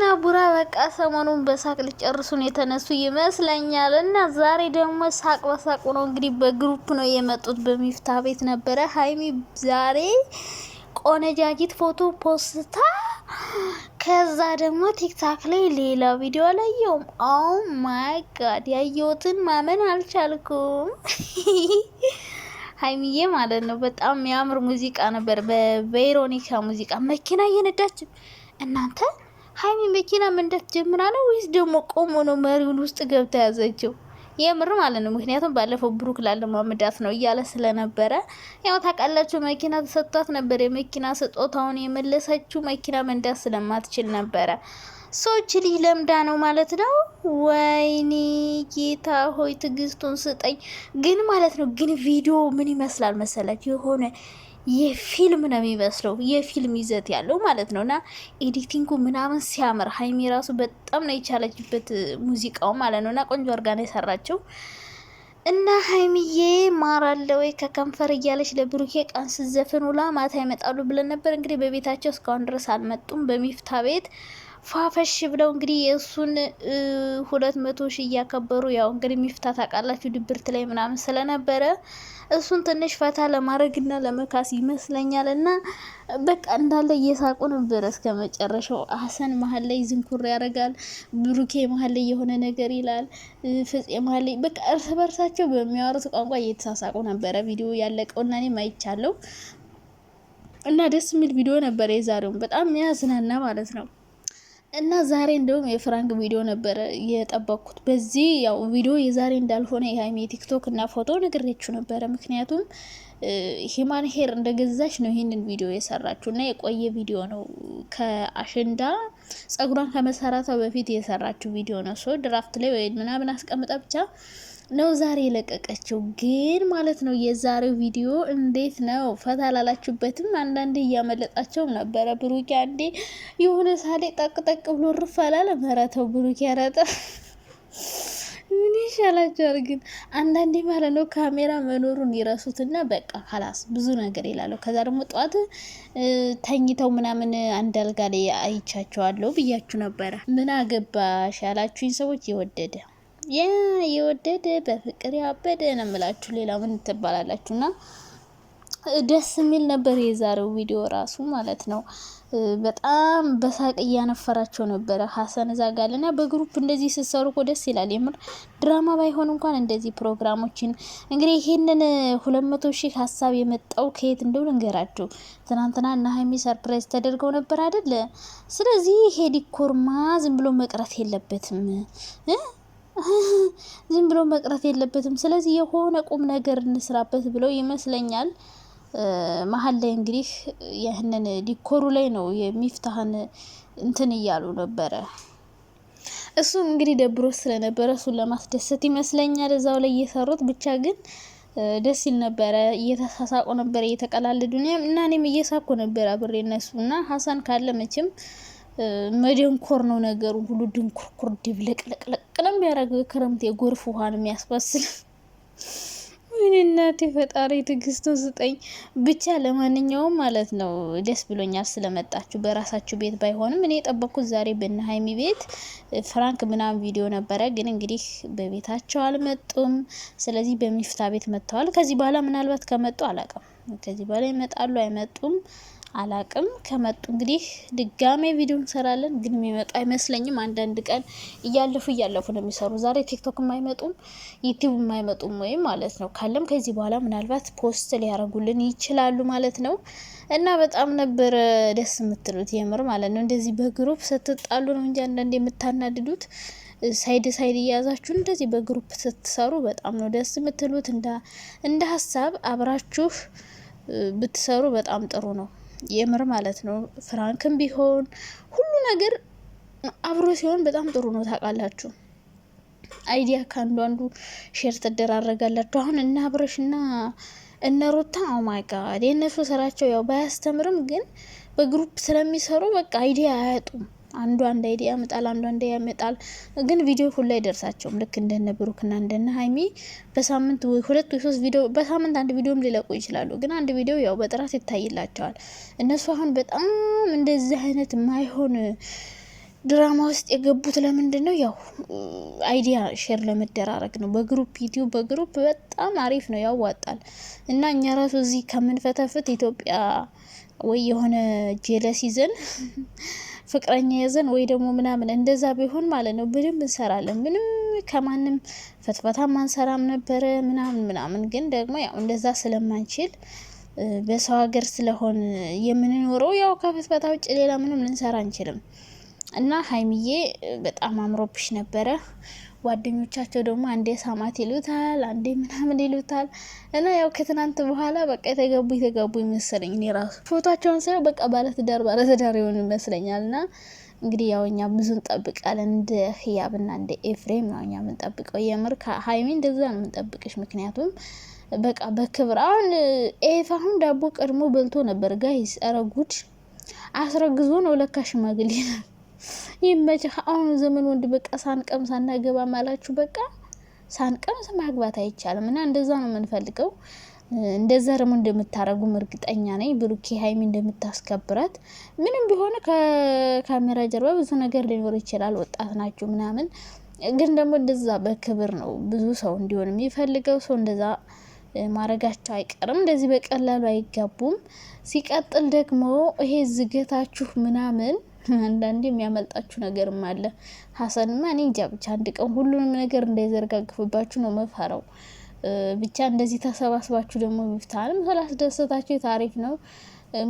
ሀይሚና ቡራ በቃ ሰሞኑን በሳቅ ሊጨርሱን የተነሱ ይመስለኛል። እና ዛሬ ደግሞ ሳቅ በሳቁ ነው እንግዲህ በግሩፕ ነው የመጡት። በሚፍታ ቤት ነበረ። ሀይሚ ዛሬ ቆነጃጅት ፎቶ ፖስታ፣ ከዛ ደግሞ ቲክታክ ላይ ሌላ ቪዲዮ አላየውም። ኦ ማይ ጋድ ያየሁትን ማመን አልቻልኩም። ሀይሚዬ ማለት ነው በጣም የሚያምር ሙዚቃ ነበር። በቬሮኒካ ሙዚቃ መኪና እየነዳች እናንተ ሀይሚ መኪና መንዳት ጀምራ ነው ወይስ ደግሞ ቆሞ ነው መሪውን ውስጥ ገብታ ያዘችው? የምር ማለት ነው። ምክንያቱም ባለፈው ብሩክ ላለማመዳት ነው እያለ ስለነበረ ያው ታውቃላችሁ መኪና ተሰጥቷት ነበር። የመኪና ስጦታውን የመለሰችው መኪና መንዳት ስለማትችል ነበረ። ሰዎች ልጅ ለምዳ ነው ማለት ነው። ወይኔ ጌታ ሆይ ትዕግስቱን ስጠኝ። ግን ማለት ነው ግን ቪዲዮ ምን ይመስላል መሰላችሁ? የሆነ የፊልም ነው የሚመስለው፣ የፊልም ይዘት ያለው ማለት ነው። እና ኤዲቲንጉ ምናምን ሲያምር ሀይሚ ራሱ በጣም ነው የቻለችበት ሙዚቃው ማለት ነው። እና ቆንጆ አርጋ ነው የሰራችው። እና ሀይሚዬ ማራለ ወይ ከከንፈር እያለች ለብሩኬ ቃን ስዘፍን ውላ ማታ ይመጣሉ ብለን ነበር። እንግዲህ በቤታቸው እስካሁን ድረስ አልመጡም። በሚፍታ ቤት ፋፈሽ ብለው እንግዲህ የእሱን 200 ሺህ እያከበሩ ያው እንግዲህ ሚፍታ ታውቃላችሁ ድብርት ላይ ምናምን ስለነበረ እሱን ትንሽ ፈታ ለማድረግና ለመካስ ይመስለኛል። እና በቃ እንዳለ እየሳቁ ነበር እስከ መጨረሻው። ሀሰን መሀል ላይ ዝንኩር ያደርጋል፣ ብሩኬ መሀል ላይ የሆነ ነገር ይላል፣ ፍፄ መሀል ላይ በቃ እርስ በርሳቸው በሚያወሩት ቋንቋ እየተሳሳቁ ነበረ ቪዲዮ ያለቀው እና እኔም አይቻለሁ። እና ደስ የሚል ቪዲዮ ነበር የዛሬውን፣ በጣም የሚያዝናና ማለት ነው። እና ዛሬ እንደውም የፍራንክ ቪዲዮ ነበረ የጠበቅኩት። በዚህ ያው ቪዲዮ የዛሬ እንዳልሆነ የሀይሚ ቲክቶክ እና ፎቶ ነግሬያችሁ ነበረ። ምክንያቱም ሂማን ሄር እንደገዛች ነው ይህንን ቪዲዮ የሰራችሁ እና የቆየ ቪዲዮ ነው። ከአሸንዳ ጸጉሯን ከመሰራቷ በፊት የሰራችሁ ቪዲዮ ነው። ሶ ድራፍት ላይ ወይ ምናምን አስቀምጣ ብቻ ነው ዛሬ የለቀቀችው። ግን ማለት ነው የዛሬው ቪዲዮ እንዴት ነው? ፈታ ላላችሁበትም አንዳንዴ እያመለጣቸው ነበረ። ብሩኬ አንዴ የሆነ ሳሌ ጠቅጠቅ ብሎ ርፍ አላለ። መረተው ብሩኬ ያረጠ ምን ይሻላችኋል? ግን አንዳንዴ ማለት ነው ካሜራ መኖሩን ይረሱትና በቃ ካላስ ብዙ ነገር ይላሉ። ከዛ ደግሞ ጠዋት ተኝተው ምናምን አንድ አልጋ ላይ አይቻቸዋለሁ ብያችሁ ነበረ። ምን አገባሽ ያላችሁኝ ሰዎች የወደደ በፍቅር ያበደ ነው የምላችሁ። ሌላ ምን ትባላላችሁ? እና ደስ የሚል ነበር የዛሬው ቪዲዮ ራሱ ማለት ነው። በጣም በሳቅ እያነፈራቸው ነበረ ሀሰን ዛጋል። እና በግሩፕ እንደዚህ ስትሰሩ እኮ ደስ ይላል። የምር ድራማ ባይሆን እንኳን እንደዚህ ፕሮግራሞችን እንግዲህ ይህንን 200 ሺህ ሀሳብ የመጣው ከየት እንደሆነ እንገራችሁ። ትናንትና እና ሀይሚ ሰርፕራይዝ ተደርገው ነበር አይደለ? ስለዚህ ይሄ ዲኮርማ ዝም ብሎ መቅረት የለበትም ዝም ብሎ መቅረት የለበትም። ስለዚህ የሆነ ቁም ነገር እንስራበት ብለው ይመስለኛል መሀል ላይ እንግዲህ ይህንን ዲኮሩ ላይ ነው የሚፍታህን እንትን እያሉ ነበረ። እሱ እንግዲህ ደብሮ ስለነበረ እሱን ለማስደሰት ይመስለኛል እዛው ላይ እየሰሩት። ብቻ ግን ደስ ይል ነበረ። እየተሳሳቁ ነበር፣ እየተቀላለዱ እና እኔም እየሳኩ ነበር አብሬ እነሱ እና ሀሰን ካለ መቼም መደንኮር ነው ነገሩ ሁሉ ድንኩርኩር ድብልቅልቅልቅ ነው የሚያደርገው። ክረምት የጎርፍ ውሃን የሚያስመስል ምን እናቴ ፈጣሪ ትዕግስቱን ስጠኝ። ብቻ ለማንኛውም ማለት ነው ደስ ብሎኛል ስለመጣችሁ። በራሳችሁ ቤት ባይሆንም እኔ የጠበቅኩት ዛሬ በእነ ሀይሚ ቤት ፍራንክ ምናምን ቪዲዮ ነበረ። ግን እንግዲህ በቤታቸው አልመጡም። ስለዚህ በሚፍታ ቤት መጥተዋል። ከዚህ በኋላ ምናልባት ከመጡ አላውቅም፣ ከዚህ በኋላ ይመጣሉ አይመጡም አላቅም። ከመጡ እንግዲህ ድጋሜ ቪዲዮ እንሰራለን። ግን የሚመጡ አይመስለኝም። አንዳንድ ቀን እያለፉ ነው የሚሰሩ። ዛሬ ቲክቶክ የማይመጡም ዩቲዩብ የማይመጡም ወይም ማለት ነው። ካለም ከዚህ በኋላ ምናልባት ፖስት ሊያደርጉልን ይችላሉ ማለት ነው። እና በጣም ነበረ ደስ የምትሉት የምር ማለት ነው። እንደዚህ በግሩፕ ስትጣሉ ነው እንጂ አንዳንድ የምታናድዱት ሳይድ እያያዛችሁ እንደዚህ በግሩፕ ስትሰሩ በጣም ነው ደስ የምትሉት። እንደ ሀሳብ አብራችሁ ብትሰሩ በጣም ጥሩ ነው የምር ማለት ነው። ፍራንክም ቢሆን ሁሉ ነገር አብሮ ሲሆን በጣም ጥሩ ነው። ታውቃላችሁ አይዲያ ከአንዱ ሼር ትደራረጋላችሁ። አሁን እና አብረሽና እነ ሩታ ኦ ማይ ጋድ የእነሱ ስራቸው ያው ባያስተምርም ግን በግሩፕ ስለሚሰሩ በቃ አይዲያ አያጡም። አንዱ አንድ አይዲያ ያመጣል፣ አንዱ አንድ ያመጣል። ግን ቪዲዮ ሁሉ አይደርሳቸውም። ልክ እንደነ ብሩክና እንደነ ሀይሚ በሳምንት 2 ወይ 3 ቪዲዮ በሳምንት አንድ ቪዲዮም ሊለቁ ይችላሉ። ግን አንድ ቪዲዮ ያው በጥራት ይታይላቸዋል። እነሱ አሁን በጣም እንደዚህ አይነት ማይሆን ድራማ ውስጥ የገቡት ለምንድን ነው? ያው አይዲያ ሼር ለመደራረግ ነው። በግሩፕ ዩቲዩብ በግሩፕ በጣም አሪፍ ነው፣ ያዋጣል። እና እኛ ራሱ እዚህ ከምንፈተፍት ኢትዮጵያ ወይ የሆነ ጄለስ ይዘን ፍቅረኛ ይዘን ወይ ደግሞ ምናምን እንደዛ ቢሆን ማለት ነው በደንብ እንሰራለን። ምንም ከማንም ፈትፈታ ማንሰራም ነበረ ምናምን። ግን ደግሞ ያው እንደዛ ስለማንችል በሰው ሀገር ስለሆን የምንኖረው ያው ከፈትፈታ ውጭ ሌላ ምንም ልንሰራ አንችልም። እና ሀይሚዬ በጣም አምሮብሽ ነበረ። ጓደኞቻቸው ደግሞ አንዴ ሳማት ይሉታል፣ አንዴ ምናምን ይሉታል። እና ያው ከትናንት በኋላ በቃ የተጋቡ ይመስለኝ። እኔ ራሱ ፎቶቸውን ሳይሆን በቃ ባለትዳር የሆኑ ይመስለኛል። እና እንግዲህ ያው እኛ ብዙ እንጠብቃለን እንደ ህያብና እንደ ኤፍሬም ነው እኛ የምንጠብቀው። የምር ሀይሚ እንደዛ ነው የምንጠብቅሽ። ምክንያቱም በቃ በክብር አሁን አሁን ዳቦ ቀድሞ በልቶ ነበር ጋይስ። ኧረ ጉድ! አስረግዞ ነው ለካ ሽማግሌ ነው። ይመችህ። አሁን ዘመን ወንድ በቃ ሳንቀም ሳናገባ ማላችሁ በቃ ሳንቀምስ ማግባት አይቻልም። እና እንደዛ ነው የምንፈልገው። እንደዛ ደግሞ እንደምታረጉም እርግጠኛ ነኝ። ብሩኬ ሀይሚ እንደምታስከብራት። ምንም ቢሆን ከካሜራ ጀርባ ብዙ ነገር ሊኖር ይችላል። ወጣት ናችሁ ምናምን፣ ግን ደግሞ እንደዛ በክብር ነው ብዙ ሰው እንዲሆን የሚፈልገው። ሰው እንደዛ ማረጋቸው አይቀርም። እንደዚህ በቀላሉ አይጋቡም። ሲቀጥል ደግሞ ይሄ ዝገታችሁ ምናምን አንዳንዴ የሚያመልጣችሁ ነገርም አለ። ሀሰንማ እኔ እንጃ ብቻ አንድ ቀን ሁሉንም ነገር እንዳይዘረጋግፍባችሁ ነው መፈራው። ብቻ እንደዚህ ተሰባስባችሁ ደግሞ ሚፍታንም ስላስደሰታችሁ ታሪክ ነው።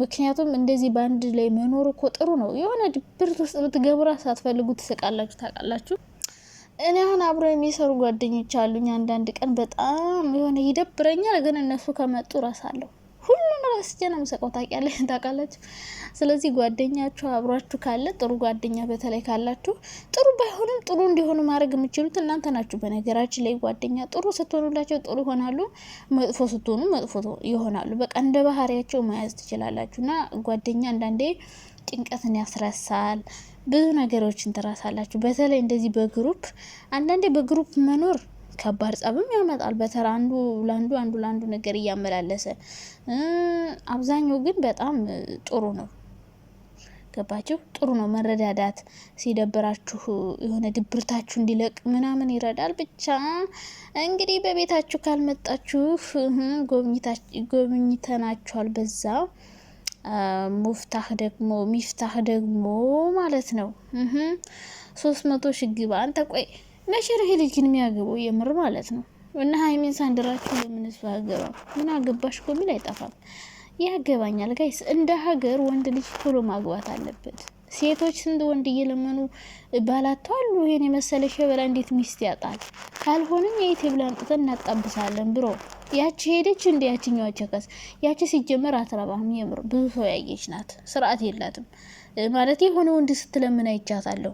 ምክንያቱም እንደዚህ በአንድ ላይ መኖር እኮ ጥሩ ነው። የሆነ ድብርት ውስጥ ብትገቡ ራስ ሳትፈልጉ ትስቃላችሁ፣ ታውቃላችሁ። እኔ አሁን አብሮ የሚሰሩ ጓደኞች አሉኝ። አንዳንድ ቀን በጣም የሆነ ይደብረኛል፣ ግን እነሱ ከመጡ እረሳለሁ። ሁሉን ራስቼ ነው የምሰቀው፣ ታውቃላችሁ። ስለዚህ ጓደኛችሁ አብሯችሁ ካለ ጥሩ ጓደኛ በተለይ ካላችሁ ጥሩ ባይሆንም ጥሩ እንዲሆኑ ማድረግ የምችሉት እናንተ ናችሁ። በነገራችን ላይ ጓደኛ ጥሩ ስትሆኑላቸው ጥሩ ይሆናሉ፣ መጥፎ ስትሆኑ መጥፎ ይሆናሉ። በቃ እንደ ባህሪያቸው መያዝ ትችላላችሁ። እና ጓደኛ አንዳንዴ ጭንቀትን ያስረሳል፣ ብዙ ነገሮችን ትረሳላችሁ። በተለይ እንደዚህ በግሩፕ አንዳንዴ በግሩፕ መኖር ከባድ ጸብም ያመጣል። በተራ አንዱ ለአንዱ ነገር እያመላለሰ አብዛኛው ግን በጣም ጥሩ ነው። ገባችሁ? ጥሩ ነው መረዳዳት። ሲደብራችሁ የሆነ ድብርታችሁ እንዲለቅ ምናምን ይረዳል። ብቻ እንግዲህ በቤታችሁ ካልመጣችሁ ጎብኝተናችኋል። በዛ ሚፍታህ ደግሞ ማለት ነው 300 ሺህ ግባ። አንተ ቆይ መቼ ነው ይሄ ልጅ ግን የሚያገባው? የምር ማለት ነው። እና ሀይሜን ሳንድራችሁ ለምን እሱ አገባም? ምን አገባሽ እኮ የሚል አይጠፋም። ያገባኛል ጋይስ። እንደ ሀገር ወንድ ልጅ ቶሎ ማግባት አለበት። ሴቶች ስንት ወንድ እየለመኑ ባላተዋሉ። ይሄን የመሰለ ሸበላ እንዴት ሚስት ያጣል? ካልሆነም የኢትዮጵያ ብለን አንጥተን እናጣብሳለን ብሮ። ያቺ ሄደች እንደ ያቺኛዋ ቸከስ። ያቺ ሲጀመር አትረባም። የምር ብዙ ሰው ያየች ናት። ስርዓት የላትም ማለት የሆነ ወንድ ስትለምን አይቻታለሁ።